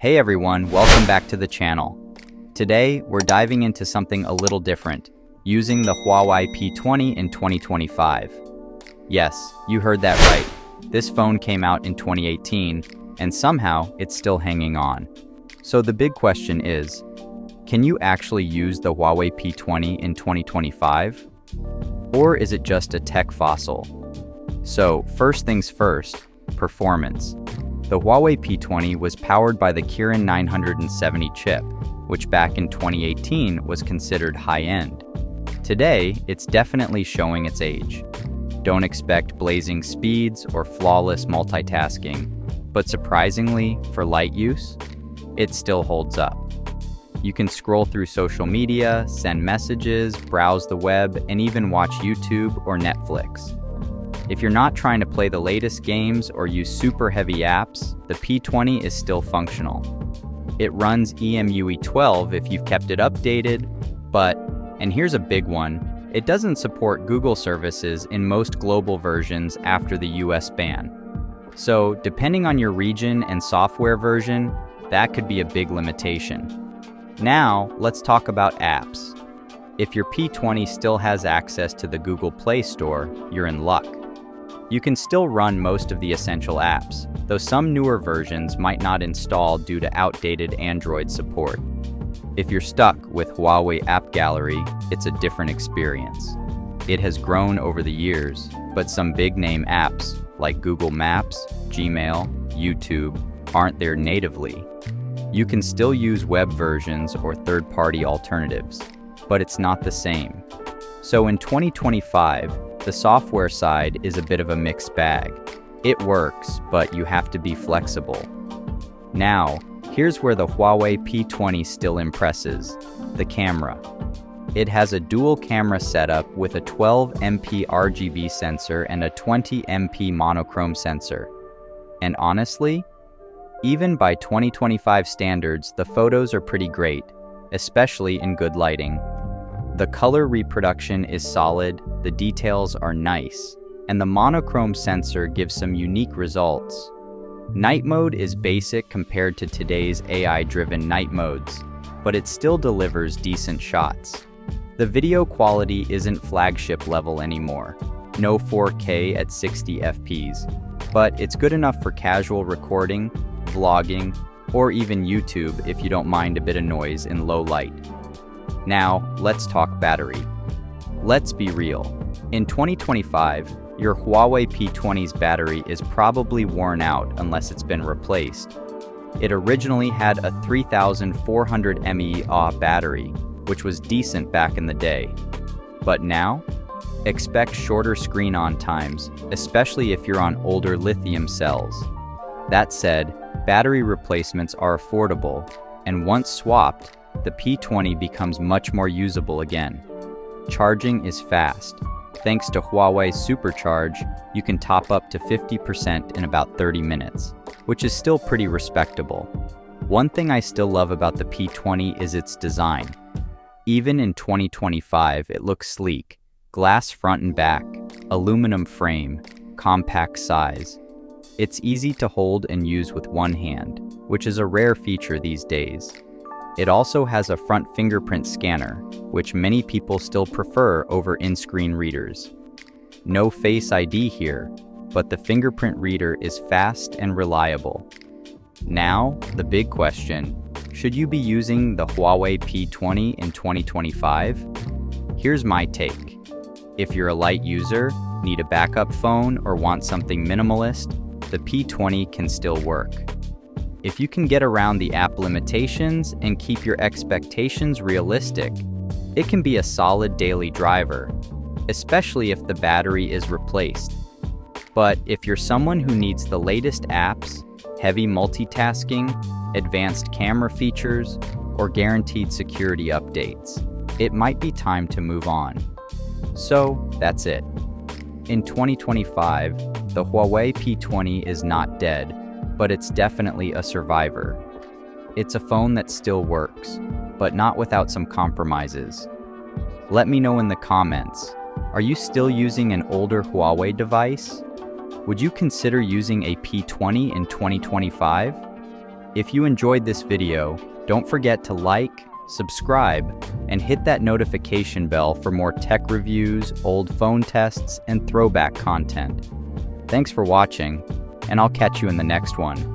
Hey everyone, welcome back to the channel. Today, we're diving into something a little different, using the Huawei P20 in 2025. Yes, you heard that right. This phone came out in 2018, and somehow it's still hanging on. So the big question is, can you actually use the Huawei P20 in 2025? Or is it just a tech fossil? So first things first, performance. The Huawei P20 was powered by the Kirin 970 chip, which back in 2018 was considered high-end. Today, it's definitely showing its age. Don't expect blazing speeds or flawless multitasking, but surprisingly, for light use, it still holds up. You can scroll through social media, send messages, browse the web, and even watch YouTube or Netflix. If you're not trying to play the latest games or use super heavy apps, the P20 is still functional. It runs EMUI 12 if you've kept it updated, but, and here's a big one, it doesn't support Google services in most global versions after the US ban. So, depending on your region and software version, that could be a big limitation. Now, let's talk about apps. If your P20 still has access to the Google Play Store, you're in luck. You can still run most of the essential apps, though some newer versions might not install due to outdated Android support. If you're stuck with Huawei App Gallery, it's a different experience. It has grown over the years, but some big-name apps like Google Maps, Gmail, YouTube aren't there natively. You can still use web versions or third-party alternatives, but it's not the same. So in 2025, the software side is a bit of a mixed bag. It works, but you have to be flexible. Now, here's where the Huawei P20 still impresses: the camera. It has a dual camera setup with a 12MP RGB sensor and a 20MP monochrome sensor. And honestly, even by 2025 standards, the photos are pretty great, especially in good lighting. The color reproduction is solid, the details are nice, and the monochrome sensor gives some unique results. Night mode is basic compared to today's AI-driven night modes, but it still delivers decent shots. The video quality isn't flagship level anymore, no 4K at 60 fps, but it's good enough for casual recording, vlogging, or even YouTube if you don't mind a bit of noise in low light. Now, let's talk battery. Let's be real. In 2025, your Huawei P20's battery is probably worn out unless it's been replaced. It originally had a 3400 mAh battery, which was decent back in the day. But now, expect shorter screen-on times, especially if you're on older lithium cells. That said, battery replacements are affordable, and once swapped, the P20 becomes much more usable again. Charging is fast. Thanks to Huawei Supercharge, you can top up to 50% in about 30 minutes, which is still pretty respectable. One thing I still love about the P20 is its design. Even in 2025, it looks sleek. Glass front and back, aluminum frame, compact size. It's easy to hold and use with one hand, which is a rare feature these days. It also has a front fingerprint scanner, which many people still prefer over in-screen readers. No Face ID here, but the fingerprint reader is fast and reliable. Now, the big question: should you be using the Huawei P20 in 2025? Here's my take. If you're a light user, need a backup phone, or want something minimalist, the P20 can still work. If you can get around the app limitations and keep your expectations realistic, it can be a solid daily driver, especially if the battery is replaced. But if you're someone who needs the latest apps, heavy multitasking, advanced camera features, or guaranteed security updates, it might be time to move on. So, that's it. In 2025, the Huawei P20 is not dead, but it's definitely a survivor. It's a phone that still works, but not without some compromises. Let me know in the comments, are you still using an older Huawei device? Would you consider using a P20 in 2025? If you enjoyed this video, don't forget to like, subscribe, and hit that notification bell for more tech reviews, old phone tests, and throwback content. Thanks for watching, and I'll catch you in the next one.